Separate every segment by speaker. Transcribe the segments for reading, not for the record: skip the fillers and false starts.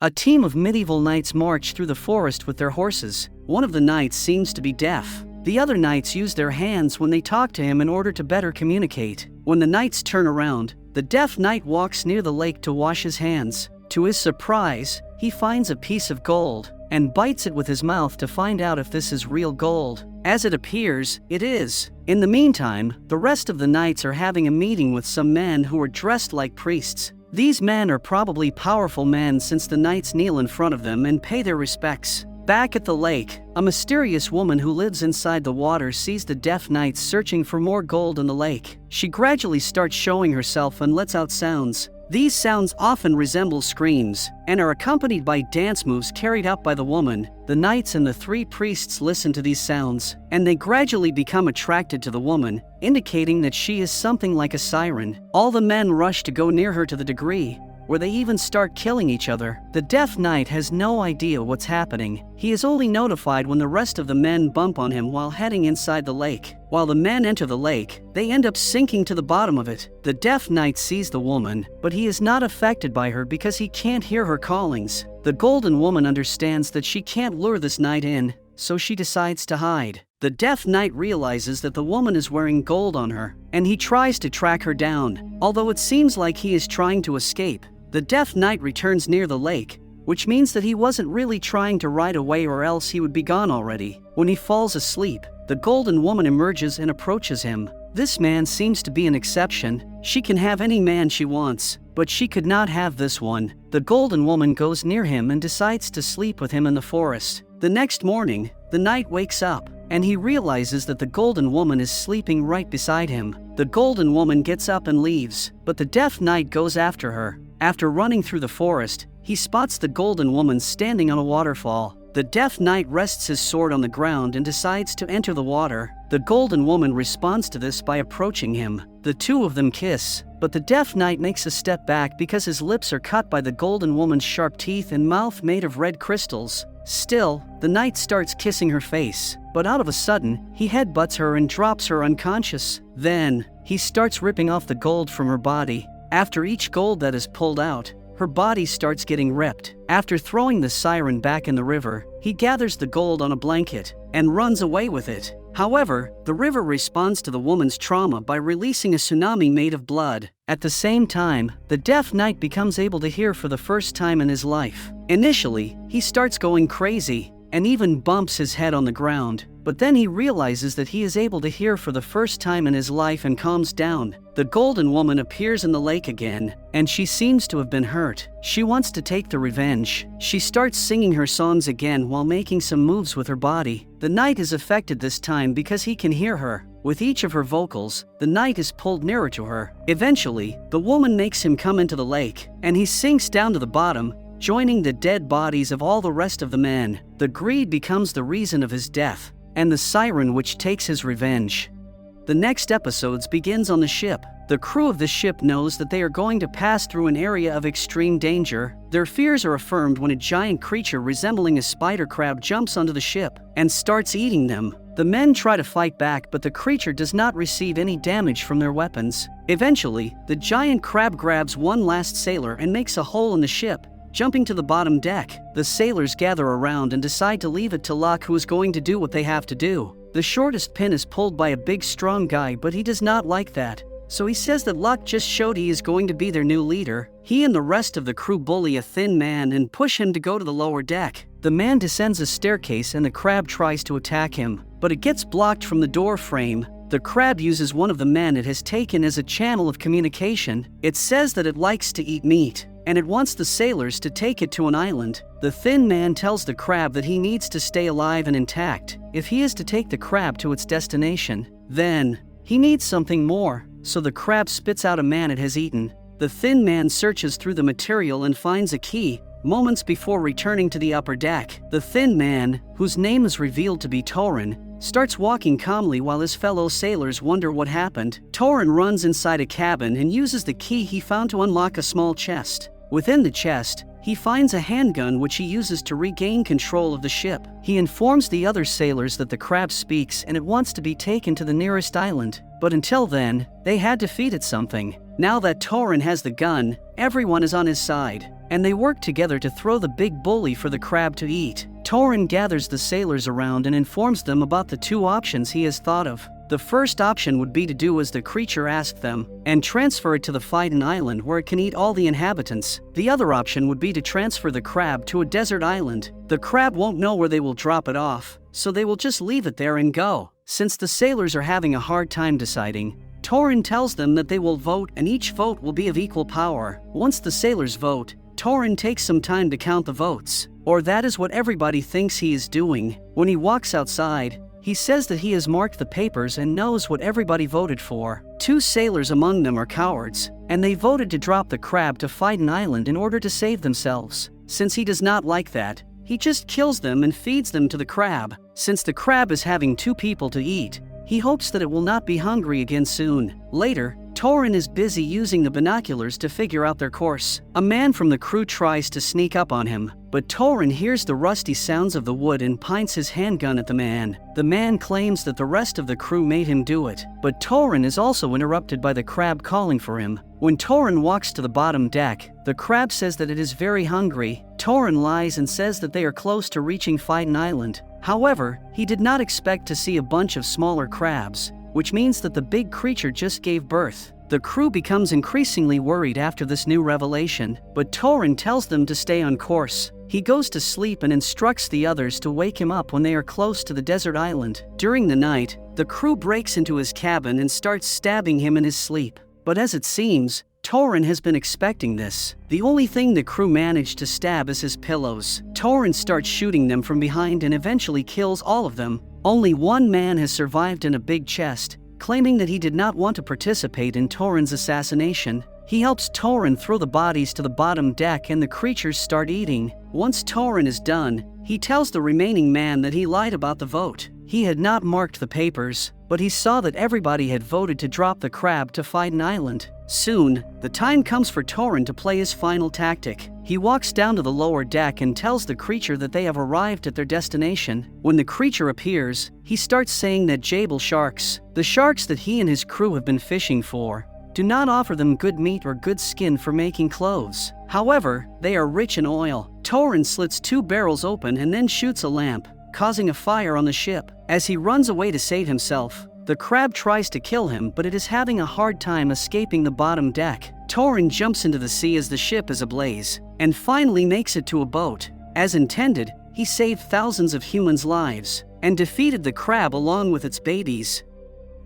Speaker 1: A team of medieval knights march through the forest with their horses. One of the knights seems to be deaf. The other knights use their hands when they talk to him in order to better communicate. When the knights turn around, the deaf knight walks near the lake to wash his hands. To his surprise, he finds a piece of gold and bites it with his mouth to find out if this is real gold. As it appears, it is. In the meantime, the rest of the knights are having a meeting with some men who are dressed like priests. These men are probably powerful men since the knights kneel in front of them and pay their respects. Back at the lake, a mysterious woman who lives inside the water sees the deaf knights searching for more gold in the lake. She gradually starts showing herself and lets out sounds. These sounds often resemble screams and are accompanied by dance moves carried out by the woman. The knights and the three priests listen to these sounds, and they gradually become attracted to the woman, indicating that she is something like a siren. All the men rush to go near her to the degree where they even start killing each other. The deaf knight has no idea what's happening. He is only notified when the rest of the men bump on him while heading inside the lake. While the men enter the lake, they end up sinking to the bottom of it. The deaf knight sees the woman, but he is not affected by her because he can't hear her callings. The golden woman understands that she can't lure this knight in, so she decides to hide. The deaf knight realizes that the woman is wearing gold on her, and he tries to track her down. Although it seems like he is trying to escape, the deaf knight returns near the lake, which means that he wasn't really trying to ride away or else he would be gone already. When he falls asleep, the golden woman emerges and approaches him. This man seems to be an exception. She can have any man she wants, but she could not have this one. The golden woman goes near him and decides to sleep with him in the forest. The next morning, the knight wakes up, and he realizes that the golden woman is sleeping right beside him. The golden woman gets up and leaves, but the deaf knight goes after her. After running through the forest, he spots the golden woman standing on a waterfall. The deaf knight rests his sword on the ground and decides to enter the water. The golden woman responds to this by approaching him. The two of them kiss, but the deaf knight makes a step back because his lips are cut by the golden woman's sharp teeth and mouth made of red crystals. Still, the knight starts kissing her face, but out of a sudden, he headbutts her and drops her unconscious. Then, he starts ripping off the gold from her body. After each gold that is pulled out, her body starts getting ripped. After throwing the siren back in the river, he gathers the gold on a blanket and runs away with it. However, the river responds to the woman's trauma by releasing a tsunami made of blood. At the same time, the deaf knight becomes able to hear for the first time in his life. Initially, he starts going crazy and even bumps his head on the ground, but then he realizes that he is able to hear for the first time in his life and calms down. The golden woman appears in the lake again, and she seems to have been hurt. She wants to take the revenge. She starts singing her songs again while making some moves with her body. The knight is affected this time because he can hear her. With each of her vocals, the knight is pulled nearer to her. Eventually, the woman makes him come into the lake, and he sinks down to the bottom, joining the dead bodies of all the rest of the men. The greed becomes the reason of his death, and the siren which takes his revenge. The next episodes begins on the ship. The crew of the ship knows that they are going to pass through an area of extreme danger. Their fears are affirmed when a giant creature resembling a spider crab jumps onto the ship and starts eating them. The men try to fight back, but the creature does not receive any damage from their weapons. Eventually, the giant crab grabs one last sailor and makes a hole in the ship. Jumping to the bottom deck, the sailors gather around and decide to leave it to Luck, who is going to do what they have to do. The shortest pin is pulled by a big strong guy, but he does not like that. So he says that Luck just showed he is going to be their new leader. He and the rest of the crew bully a thin man and push him to go to the lower deck. The man descends a staircase and the crab tries to attack him, but it gets blocked from the door frame. The crab uses one of the men it has taken as a channel of communication. It says that it likes to eat meat, and it wants the sailors to take it to an island. The thin man tells the crab that he needs to stay alive and intact if he is to take the crab to its destination. Then, he needs something more, so the crab spits out a man it has eaten. The thin man searches through the material and finds a key. Moments before returning to the upper deck, the thin man, whose name is revealed to be Torin, starts walking calmly while his fellow sailors wonder what happened. Torin runs inside a cabin and uses the key he found to unlock a small chest. Within the chest, he finds a handgun which he uses to regain control of the ship. He informs the other sailors that the crab speaks and it wants to be taken to the nearest island. But until then, they had defeated something. Now that Torin has the gun, everyone is on his side. and they work together to throw the big bully for the crab to eat. Torin gathers the sailors around and informs them about the two options he has thought of. The first option would be to do as the creature asked them, and transfer it to the Phaidon Island where it can eat all the inhabitants. The other option would be to transfer the crab to a desert island. The crab won't know where they will drop it off, so they will just leave it there and go. Since the sailors are having a hard time deciding, Torin tells them that they will vote and each vote will be of equal power. Once the sailors vote, Torin takes some time to count the votes, or that is what everybody thinks he is doing. When he walks outside, he says that he has marked the papers and knows what everybody voted for. Two sailors among them are cowards, and they voted to drop the crab to Phaidon Island in order to save themselves. Since he does not like that, he just kills them and feeds them to the crab. Since the crab is having two people to eat, he hopes that it will not be hungry again soon. Later, Torin is busy using the binoculars to figure out their course. A man from the crew tries to sneak up on him, but Torin hears the rusty sounds of the wood and points his handgun at the man. The man claims that the rest of the crew made him do it, but Torin is also interrupted by the crab calling for him. When Torin walks to the bottom deck, the crab says that it is very hungry. Torin lies and says that they are close to reaching Phaidon Island. However, he did not expect to see a bunch of smaller crabs, which means that the big creature just gave birth. The crew becomes increasingly worried after this new revelation, but Torin tells them to stay on course. He goes to sleep and instructs the others to wake him up when they are close to the desert island. During the night, the crew breaks into his cabin and starts stabbing him in his sleep. But as it seems, Torin has been expecting this. The only thing the crew managed to stab is his pillows. Torin starts shooting them from behind and eventually kills all of them. Only one man has survived in a big chest, claiming that he did not want to participate in Torin's assassination. He helps Torin throw the bodies to the bottom deck and the creatures start eating. Once Torin is done, he tells the remaining man that he lied about the vote. He had not marked the papers, but he saw that everybody had voted to drop the crab to Phaidon Island. Soon, the time comes for Torin to play his final tactic. He walks down to the lower deck and tells the creature that they have arrived at their destination. When the creature appears, he starts saying that Jabal sharks, the sharks that he and his crew have been fishing for, do not offer them good meat or good skin for making clothes. However, they are rich in oil. Torin slits two barrels open and then shoots a lamp, causing a fire on the ship. As he runs away to save himself, the crab tries to kill him, but it is having a hard time escaping the bottom deck. Torin jumps into the sea as the ship is ablaze, and finally makes it to a boat. As intended, he saved thousands of humans' lives, and defeated the crab along with its babies.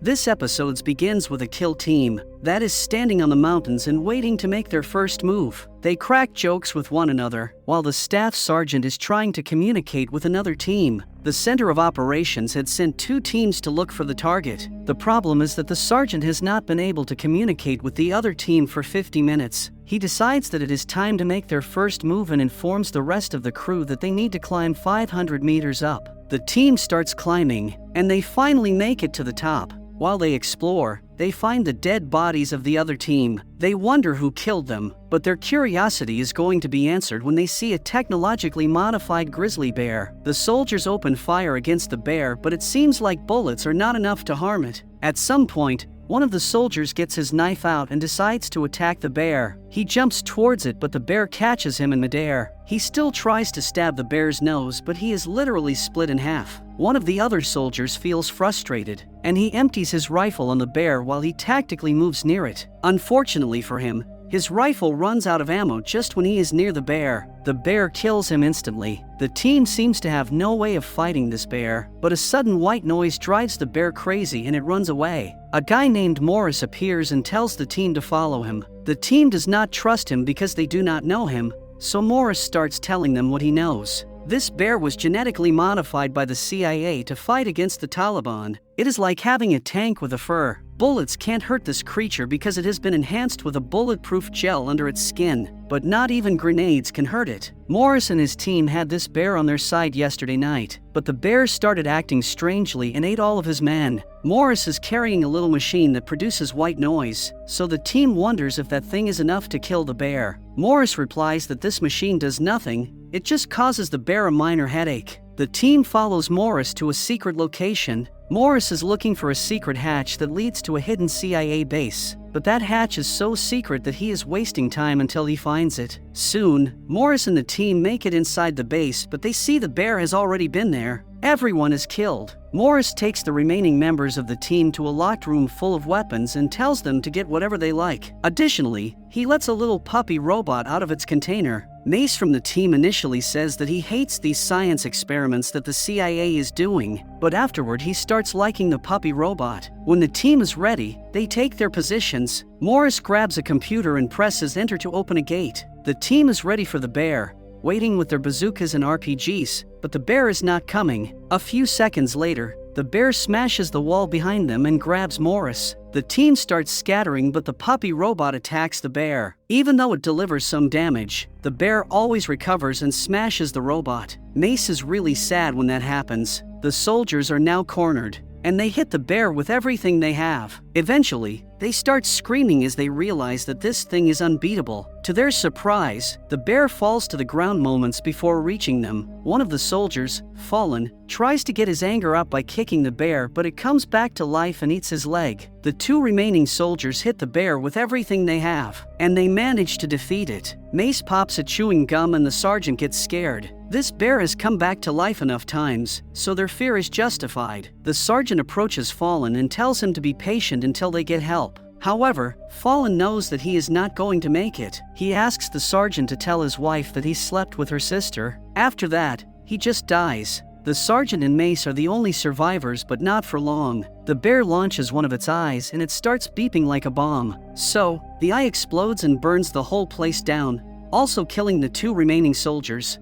Speaker 1: This episode begins with a kill team that is standing on the mountains and waiting to make their first move. They crack jokes with one another, while the staff sergeant is trying to communicate with another team. The center of operations had sent two teams to look for the target. The problem is that the sergeant has not been able to communicate with the other team for 50 minutes. He decides that it is time to make their first move and informs the rest of the crew that they need to climb 500 meters up. The team starts climbing, and they finally make it to the top. While they explore, they find the dead bodies of the other team. They wonder who killed them, but their curiosity is going to be answered when they see a technologically modified grizzly bear. The soldiers open fire against the bear, but it seems like bullets are not enough to harm it. At some point, one of the soldiers gets his knife out and decides to attack the bear. He jumps towards it, but the bear catches him in midair. He still tries to stab the bear's nose, but he is literally split in half. One of the other soldiers feels frustrated, and he empties his rifle on the bear while he tactically moves near it. Unfortunately for him, his rifle runs out of ammo just when he is near the bear. The bear kills him instantly. The team seems to have no way of fighting this bear, but a sudden white noise drives the bear crazy and it runs away. A guy named Morris appears and tells the team to follow him. The team does not trust him because they do not know him, so Morris starts telling them what he knows. This bear was genetically modified by the CIA to fight against the Taliban. It is like having a tank with a fur. Bullets can't hurt this creature because it has been enhanced with a bulletproof gel under its skin, but not even grenades can hurt it. Morris and his team had this bear on their side yesterday night, but the bear started acting strangely and ate all of his men. Morris is carrying a little machine that produces white noise, so the team wonders if that thing is enough to kill the bear. Morris replies that this machine does nothing, it just causes the bear a minor headache. The team follows Morris to a secret location, Morris is looking for a secret hatch that leads to a hidden CIA base, but that hatch is so secret that he is wasting time until he finds it. Soon, Morris and the team make it inside the base, but they see the bear has already been there. Everyone is killed. Morris takes the remaining members of the team to a locked room full of weapons and tells them to get whatever they like. Additionally, he lets a little puppy robot out of its container. Mace from the team initially says that he hates these science experiments that the CIA is doing, but afterward he starts liking the puppy robot. When the team is ready, they take their positions. Morris grabs a computer and presses enter to open a gate. The team is ready for the bear, waiting with their bazookas and RPGs, but the bear is not coming. A few seconds later, the bear smashes the wall behind them and grabs Morris. The team starts scattering, but the puppy robot attacks the bear. Even though it delivers some damage, the bear always recovers and smashes the robot. Mace is really sad when that happens. The soldiers are now cornered, and they hit the bear with everything they have. Eventually, they start screaming as they realize that this thing is unbeatable. To their surprise, the bear falls to the ground moments before reaching them. One of the soldiers, Fallen, tries to get his anger up by kicking the bear, but it comes back to life and eats his leg. The two remaining soldiers hit the bear with everything they have, and they manage to defeat it. Mace pops a chewing gum and the sergeant gets scared. This bear has come back to life enough times, so their fear is justified. The sergeant approaches Fallen and tells him to be patient until they get help. However, Fallen knows that he is not going to make it. He asks the sergeant to tell his wife that he slept with her sister. After that, he just dies. The sergeant and Mace are the only survivors, but not for long. The bear launches one of its eyes and it starts beeping like a bomb. So, the eye explodes and burns the whole place down, also killing the two remaining soldiers.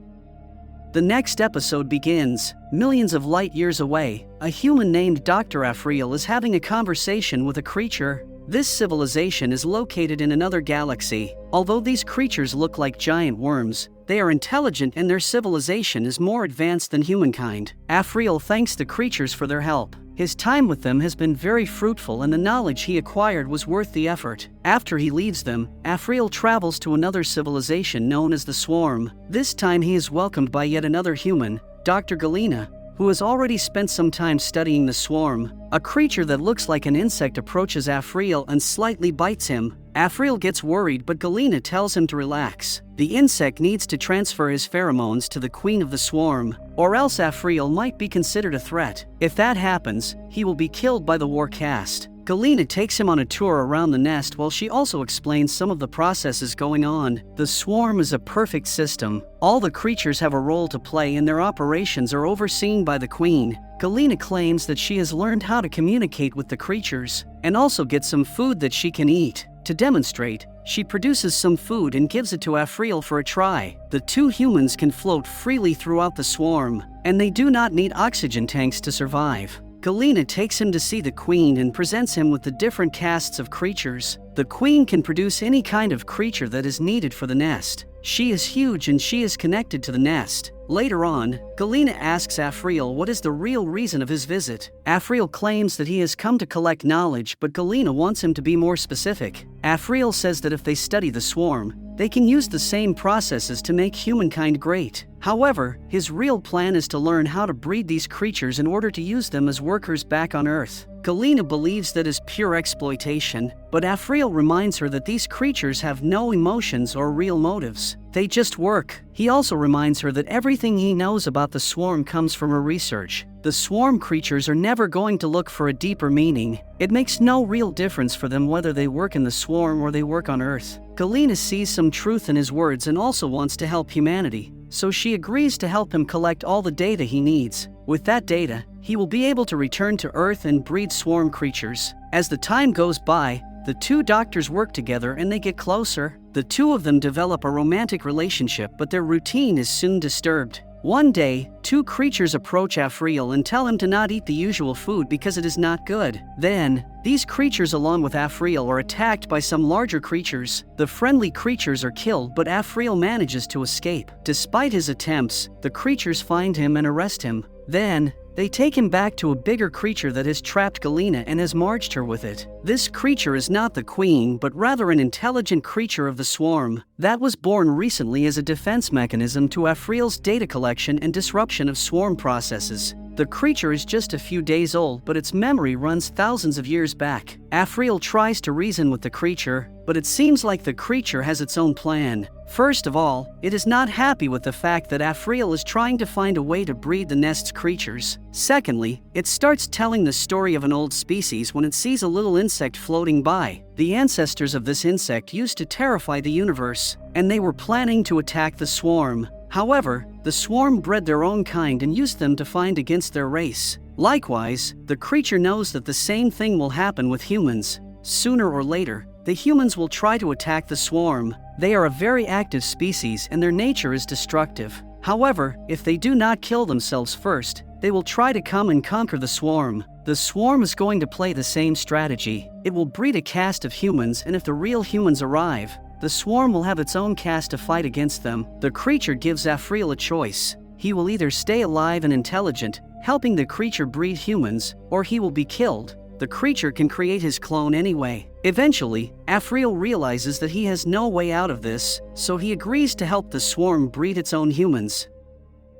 Speaker 1: The next episode begins. Millions of light years away, a human named Dr. Afriel is having a conversation with a creature. This civilization is located in another galaxy. Although these creatures look like giant worms, they are intelligent and their civilization is more advanced than humankind. Afriel thanks the creatures for their help. His time with them has been very fruitful and the knowledge he acquired was worth the effort. After he leaves them, Afriel travels to another civilization known as the Swarm. This time he is welcomed by yet another human, Dr. Galena, who has already spent some time studying the Swarm. A creature that looks like an insect approaches Afriel and slightly bites him. Afriel gets worried, but Galena tells him to relax. The insect needs to transfer his pheromones to the queen of the Swarm, or else Afriel might be considered a threat. If that happens, he will be killed by the war caste. Galena takes him on a tour around the nest while she also explains some of the processes going on. The Swarm is a perfect system. All the creatures have a role to play and their operations are overseen by the queen. Galena claims that she has learned how to communicate with the creatures and also get some food that she can eat. To demonstrate, she produces some food and gives it to Afriel for a try. The two humans can float freely throughout the Swarm, and they do not need oxygen tanks to survive. Galena takes him to see the queen and presents him with the different castes of creatures. The queen can produce any kind of creature that is needed for the nest. She is huge and she is connected to the nest. Later on, Galena asks Afriel what is the real reason of his visit. Afriel claims that he has come to collect knowledge, but Galena wants him to be more specific. Afriel says that if they study the Swarm, they can use the same processes to make humankind great. However, his real plan is to learn how to breed these creatures in order to use them as workers back on Earth. Galena believes that is pure exploitation, but Afriel reminds her that these creatures have no emotions or real motives. They just work. He also reminds her that everything he knows about the Swarm comes from her research. The Swarm creatures are never going to look for a deeper meaning. It makes no real difference for them whether they work in the Swarm or they work on Earth. Galena sees some truth in his words and also wants to help humanity, so she agrees to help him collect all the data he needs. With that data, he will be able to return to Earth and breed Swarm creatures. As the time goes by, the two doctors work together and they get closer. The two of them develop a romantic relationship, but their routine is soon disturbed. One day, two creatures approach Afriel and tell him to not eat the usual food because it is not good. Then, these creatures along with Afriel are attacked by some larger creatures. The friendly creatures are killed, but Afriel manages to escape. Despite his attempts, the creatures find him and arrest him. Then, they take him back to a bigger creature that has trapped Galena and has marched her with it. This creature is not the queen, but rather an intelligent creature of the Swarm that was born recently as a defense mechanism to Afriel's data collection and disruption of Swarm processes. The creature is just a few days old, but its memory runs thousands of years back. Afriel tries to reason with the creature, but it seems like the creature has its own plan. First of all, it is not happy with the fact that Afriel is trying to find a way to breed the nest's creatures. Secondly, it starts telling the story of an old species when it sees a little insect floating by. The ancestors of this insect used to terrify the universe, and they were planning to attack the swarm. However, the swarm bred their own kind and used them to fight against their race. Likewise, the creature knows that the same thing will happen with humans. Sooner or later, the humans will try to attack the swarm. They are a very active species and their nature is destructive. However, if they do not kill themselves first, they will try to come and conquer the swarm. The swarm is going to play the same strategy. It will breed a caste of humans, and if the real humans arrive, the swarm will have its own caste to fight against them. The creature gives Afriel a choice. He will either stay alive and intelligent, helping the creature breed humans, or he will be killed. The creature can create his clone anyway. Eventually, Afriel realizes that he has no way out of this, so he agrees to help the swarm breed its own humans.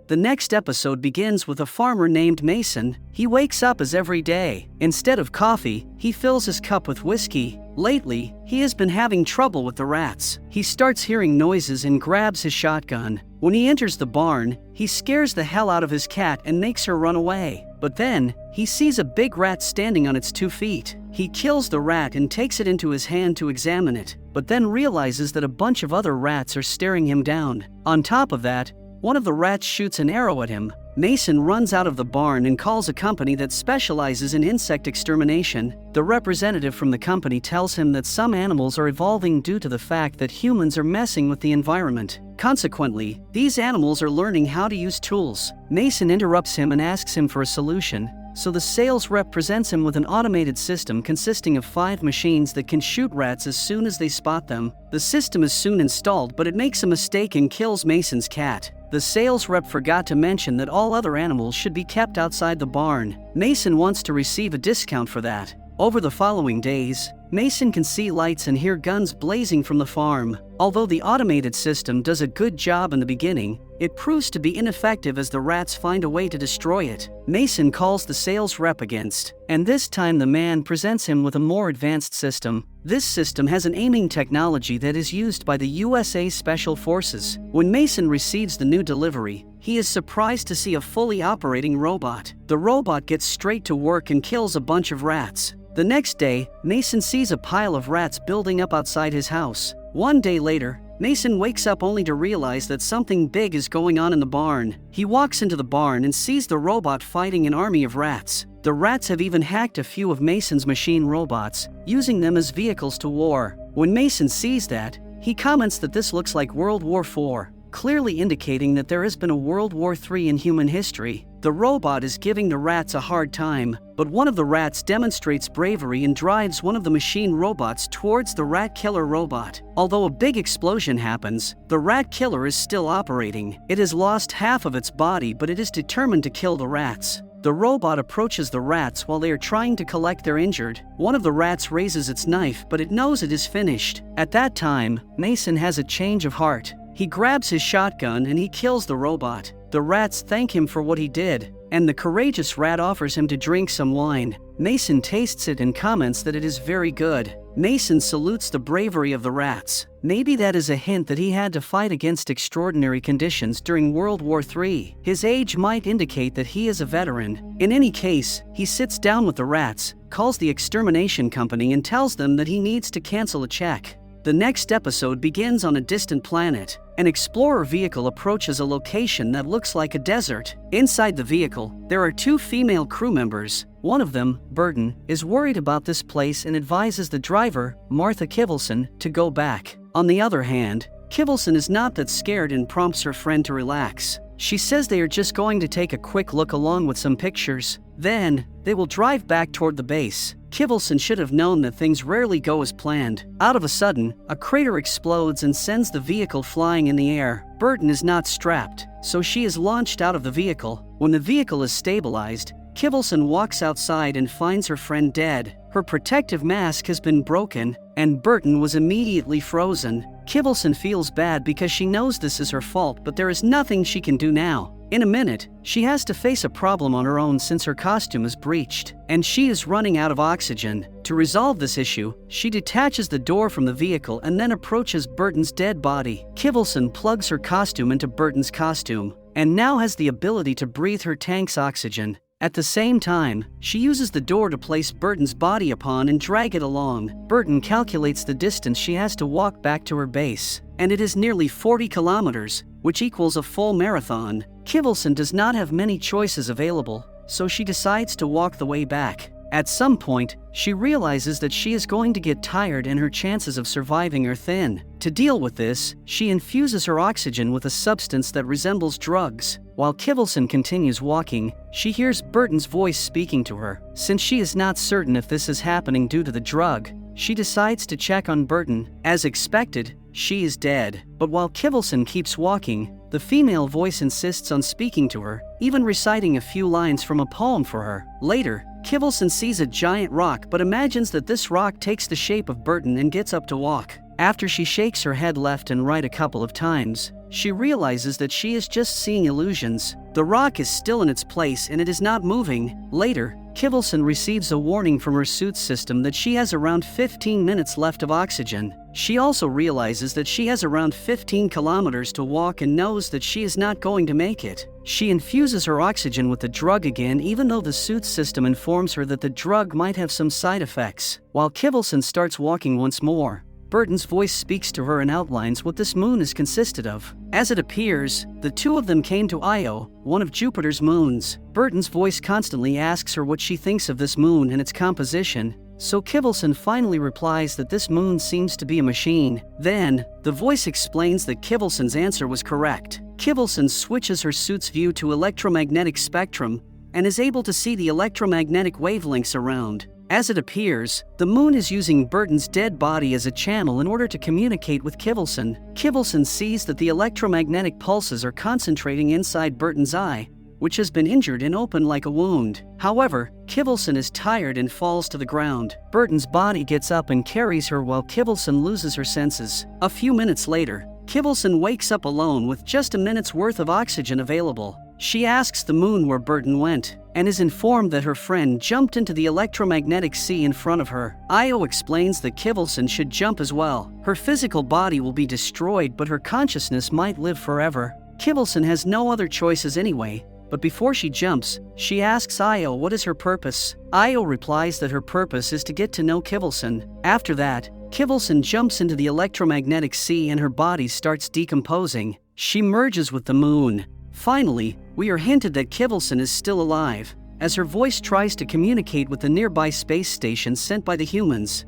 Speaker 1: The next episode begins with a farmer named Mason. He wakes up as every day. Instead of coffee, he fills his cup with whiskey. Lately, he has been having trouble with the rats. He starts hearing noises and grabs his shotgun. When he enters the barn, he scares the hell out of his cat and makes her run away. But then, he sees a big rat standing on its 2 feet. He kills the rat and takes it into his hand to examine it, but then realizes that a bunch of other rats are staring him down. On top of that, one of the rats shoots an arrow at him. Mason runs out of the barn and calls a company that specializes in insect extermination. The representative from the company tells him that some animals are evolving due to the fact that humans are messing with the environment. Consequently, these animals are learning how to use tools. Mason interrupts him and asks him for a solution. So the sales rep presents him with an automated system consisting of 5 machines that can shoot rats as soon as they spot them. The system is soon installed, but it makes a mistake and kills Mason's cat. The sales rep forgot to mention that all other animals should be kept outside the barn. Mason wants to receive a discount for that. Over the following days, Mason can see lights and hear guns blazing from the farm. Although the automated system does a good job in the beginning, it proves to be ineffective as the rats find a way to destroy it. Mason calls the sales rep against, and this time the man presents him with a more advanced system. This system has an aiming technology that is used by the USA Special Forces. When Mason receives the new delivery, he is surprised to see a fully operating robot. The robot gets straight to work and kills a bunch of rats. The next day, Mason sees a pile of rats building up outside his house. One day later, Mason wakes up only to realize that something big is going on in the barn. He walks into the barn and sees the robot fighting an army of rats. The rats have even hacked a few of Mason's machine robots, using them as vehicles to war. When Mason sees that, he comments that this looks like World War IV, clearly indicating that there has been a World War III in human history. The robot is giving the rats a hard time, but one of the rats demonstrates bravery and drives one of the machine robots towards the rat killer robot. Although a big explosion happens, the rat killer is still operating. It has lost half of its body, but it is determined to kill the rats. The robot approaches the rats while they are trying to collect their injured. One of the rats raises its knife, but it knows it is finished. At that time, Mason has a change of heart. He grabs his shotgun and he kills the robot. The rats thank him for what he did, and the courageous rat offers him to drink some wine. Mason tastes it and comments that it is very good. Mason salutes the bravery of the rats. Maybe that is a hint that he had to fight against extraordinary conditions during World War III. His age might indicate that he is a veteran. In any case, he sits down with the rats, calls the extermination company and tells them that he needs to cancel a check. The next episode begins on a distant planet. An explorer vehicle approaches a location that looks like a desert. Inside the vehicle, there are 2 female crew members. One of them, Burton, is worried about this place and advises the driver, Martha Kivelson, to go back. On the other hand, Kivelson is not that scared and prompts her friend to relax. She says they are just going to take a quick look along with some pictures. Then, they will drive back toward the base. Kivelson should have known that things rarely go as planned. Out of a sudden, a crater explodes and sends the vehicle flying in the air. Burton is not strapped, so she is launched out of the vehicle. When the vehicle is stabilized, Kivelson walks outside and finds her friend dead. Her protective mask has been broken, and Burton was immediately frozen. Kivelson feels bad because she knows this is her fault, but there is nothing she can do now. In a minute, she has to face a problem on her own since her costume is breached, and she is running out of oxygen. To resolve this issue, she detaches the door from the vehicle and then approaches Burton's dead body. Kivelson plugs her costume into Burton's costume, and now has the ability to breathe her tank's oxygen. At the same time, she uses the door to place Burton's body upon and drag it along. Burton calculates the distance she has to walk back to her base, and it is nearly 40 kilometers, which equals a full marathon. Kivelson does not have many choices available, so she decides to walk the way back. At some point, she realizes that she is going to get tired and her chances of surviving are thin. To deal with this, she infuses her oxygen with a substance that resembles drugs. While Kivelson continues walking, she hears Burton's voice speaking to her. Since she is not certain if this is happening due to the drug, she decides to check on Burton. As expected, she is dead. But while Kivelson keeps walking, the female voice insists on speaking to her, even reciting a few lines from a poem for her. Later, Kivelson sees a giant rock but imagines that this rock takes the shape of Burton and gets up to walk. After she shakes her head left and right a couple of times, she realizes that she is just seeing illusions. The rock is still in its place and it is not moving. Later, Kivelson receives a warning from her suit system that she has around 15 minutes left of oxygen. She also realizes that she has around 15 kilometers to walk and knows that she is not going to make it. She infuses her oxygen with the drug again even though the suit system informs her that the drug might have some side effects. While Kivelson starts walking once more, Burton's voice speaks to her and outlines what this moon is consisted of. As it appears, the two of them came to Io, one of Jupiter's moons. Burton's voice constantly asks her what she thinks of this moon and its composition, so Kivelson finally replies that this moon seems to be a machine. Then, the voice explains that Kivelson's answer was correct. Kivelson switches her suit's view to electromagnetic spectrum and is able to see the electromagnetic wavelengths around. As it appears, the moon is using Burton's dead body as a channel in order to communicate with Kivelson. Kivelson sees that the electromagnetic pulses are concentrating inside Burton's eye, which has been injured and open like a wound. However, Kivelson is tired and falls to the ground. Burton's body gets up and carries her while Kivelson loses her senses. A few minutes later, Kivelson wakes up alone with just a minute's worth of oxygen available. She asks the moon where Burton went, and is informed that her friend jumped into the electromagnetic sea in front of her. Io explains that Kivelson should jump as well. Her physical body will be destroyed, but her consciousness might live forever. Kivelson has no other choices anyway, but before she jumps, she asks Io what is her purpose. Io replies that her purpose is to get to know Kivelson. After that, Kivelson jumps into the electromagnetic sea and her body starts decomposing. She merges with the moon. Finally, we are hinted that Kivelson is still alive, as her voice tries to communicate with the nearby space station sent by the humans.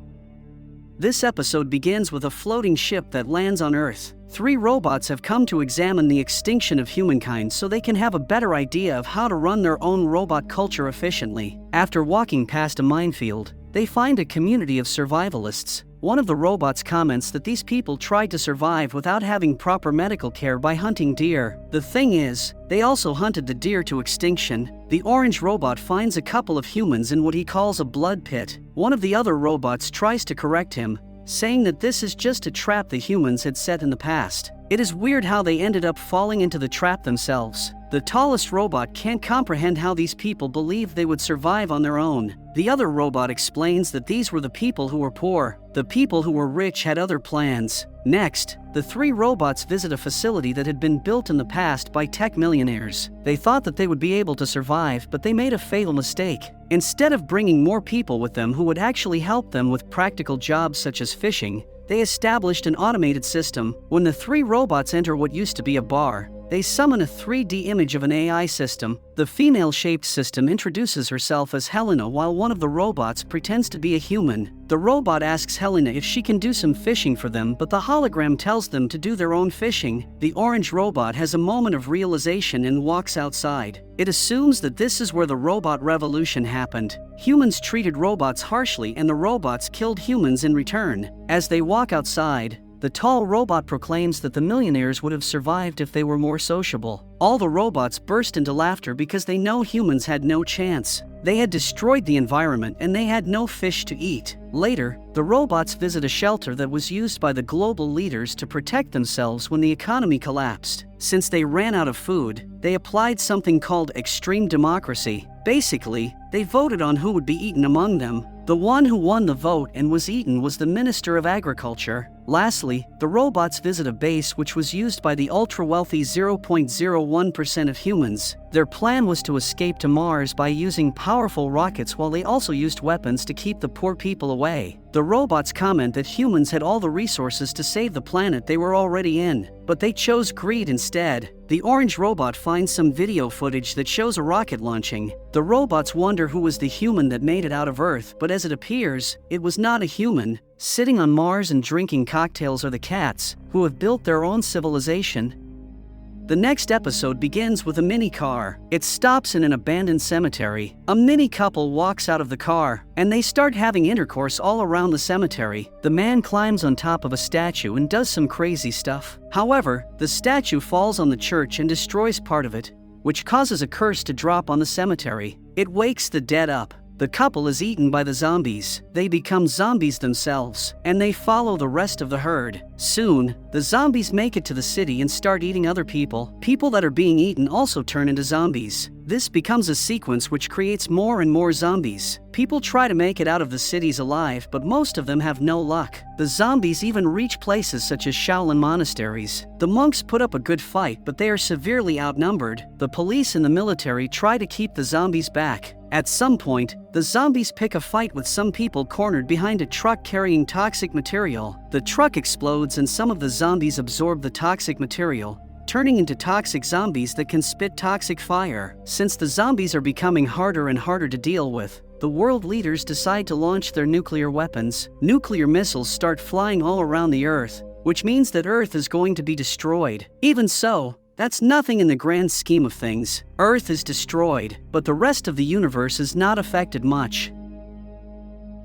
Speaker 1: This episode begins with a floating ship that lands on Earth. 3 robots have come to examine the extinction of humankind so they can have a better idea of how to run their own robot culture efficiently. After walking past a minefield, they find a community of survivalists. One of the robots comments that these people tried to survive without having proper medical care by hunting deer. The thing is, they also hunted the deer to extinction. The orange robot finds a couple of humans in what he calls a blood pit. One of the other robots tries to correct him, saying that this is just a trap the humans had set in the past. It is weird how they ended up falling into the trap themselves. The tallest robot can't comprehend how these people believed they would survive on their own. The other robot explains that these were the people who were poor. The people who were rich had other plans. Next, the 3 robots visit a facility that had been built in the past by tech millionaires. They thought that they would be able to survive, but they made a fatal mistake. Instead of bringing more people with them who would actually help them with practical jobs such as fishing, they established an automated system. When the 3 robots enter what used to be a bar, they summon a 3D image of an AI system. The female-shaped system introduces herself as Helena while one of the robots pretends to be a human. The robot asks Helena if she can do some fishing for them, but the hologram tells them to do their own fishing. The orange robot has a moment of realization and walks outside. It assumes that this is where the robot revolution happened. Humans treated robots harshly and the robots killed humans in return. As they walk outside, The tall robot proclaims that the millionaires would have survived if they were more sociable. All the robots burst into laughter because they know humans had no chance. They had destroyed the environment and they had no fish to eat. Later, the robots visit a shelter that was used by the global leaders to protect themselves when the economy collapsed. Since they ran out of food, they applied something called extreme democracy. Basically, they voted on who would be eaten among them. The one who won the vote and was eaten was the Minister of Agriculture. Lastly, the robots visit a base which was used by the ultra-wealthy 0.01% of humans. Their plan was to escape to Mars by using powerful rockets while they also used weapons to keep the poor people away. The robots comment that humans had all the resources to save the planet they were already in, but they chose greed instead. The orange robot finds some video footage that shows a rocket launching. The robots wonder who was the human that made it out of Earth, but as it appears, it was not a human. Sitting on Mars and drinking cocktails are the cats, who have built their own civilization. The next episode begins with a mini car. It stops in an abandoned cemetery. A mini couple walks out of the car, and they start having intercourse all around the cemetery. The man climbs on top of a statue and does some crazy stuff. However, the statue falls on the church and destroys part of it, which causes a curse to drop on the cemetery. It wakes the dead up. The couple is eaten by the zombies. They become zombies themselves, and they follow the rest of the herd. Soon, the zombies make it to the city and start eating other people. People that are being eaten also turn into zombies. This becomes a sequence which creates more and more zombies. People try to make it out of the cities alive, but most of them have no luck. The zombies even reach places such as Shaolin monasteries. The monks put up a good fight, but they are severely outnumbered. The police and the military try to keep the zombies back. At some point, the zombies pick a fight with some people cornered behind a truck carrying toxic material. The truck explodes and some of the zombies absorb the toxic material, turning into toxic zombies that can spit toxic fire. Since the zombies are becoming harder and harder to deal with, the world leaders decide to launch their nuclear weapons. Nuclear missiles start flying all around the Earth, which means that Earth is going to be destroyed. Even so, that's nothing in the grand scheme of things. Earth is destroyed, but the rest of the universe is not affected much.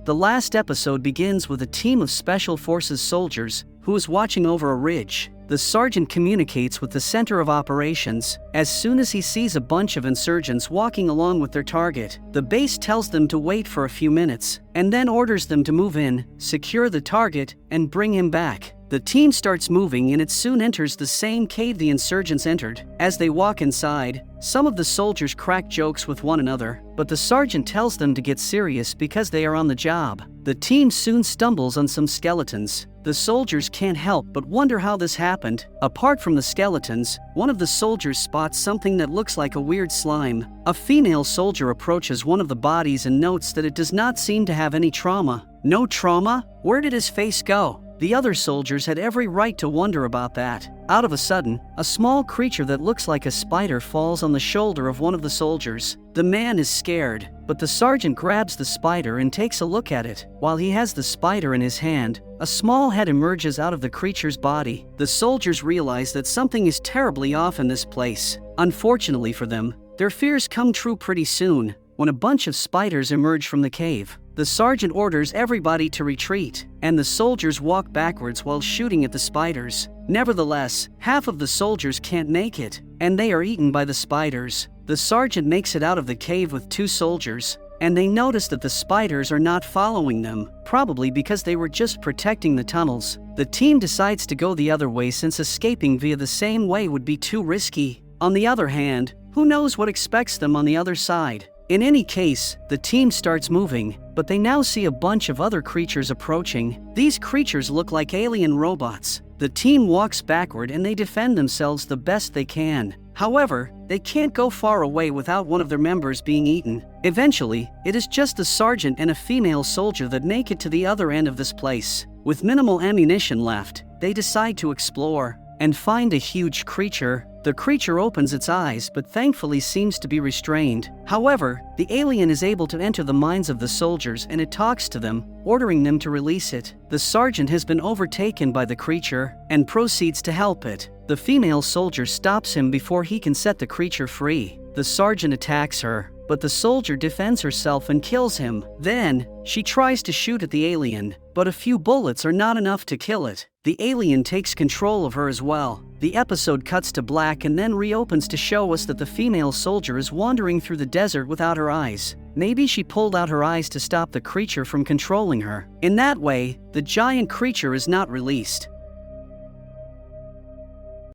Speaker 1: The last episode begins with a team of Special Forces soldiers who is watching over a ridge. The sergeant communicates with the center of operations. As soon as he sees a bunch of insurgents walking along with their target, the base tells them to wait for a few minutes, and then orders them to move in, secure the target, and bring him back. The team starts moving and it soon enters the same cave the insurgents entered. As they walk inside, some of the soldiers crack jokes with one another, but the sergeant tells them to get serious because they are on the job. The team soon stumbles on some skeletons. The soldiers can't help but wonder how this happened. Apart from the skeletons, one of the soldiers spots something that looks like a weird slime. A female soldier approaches one of the bodies and notes that it does not seem to have any trauma. No trauma? Where did his face go? The other soldiers had every right to wonder about that. Out of a sudden, a small creature that looks like a spider falls on the shoulder of one of the soldiers. The man is scared, but the sergeant grabs the spider and takes a look at it. While he has the spider in his hand, a small head emerges out of the creature's body. The soldiers realize that something is terribly off in this place. Unfortunately for them, their fears come true pretty soon, when a bunch of spiders emerge from the cave. The sergeant orders everybody to retreat, and the soldiers walk backwards while shooting at the spiders. Nevertheless, half of the soldiers can't make it, and they are eaten by the spiders. The sergeant makes it out of the cave with 2 soldiers, and they notice that the spiders are not following them, probably because they were just protecting the tunnels. The team decides to go the other way since escaping via the same way would be too risky. On the other hand, who knows what expects them on the other side? In any case, the team starts moving, but they now see a bunch of other creatures approaching. These creatures look like alien robots. The team walks backward and they defend themselves the best they can. However, they can't go far away without one of their members being eaten. Eventually, it is just the sergeant and a female soldier that make it to the other end of this place. With minimal ammunition left, they decide to explore and find a huge creature. The creature opens its eyes but thankfully seems to be restrained. However, the alien is able to enter the minds of the soldiers and it talks to them, ordering them to release it. The sergeant has been overtaken by the creature and proceeds to help it. The female soldier stops him before he can set the creature free. The sergeant attacks her, but the soldier defends herself and kills him. Then, she tries to shoot at the alien, but a few bullets are not enough to kill it. The alien takes control of her as well. The episode cuts to black and then reopens to show us that the female soldier is wandering through the desert without her eyes. Maybe she pulled out her eyes to stop the creature from controlling her. In that way, the giant creature is not released.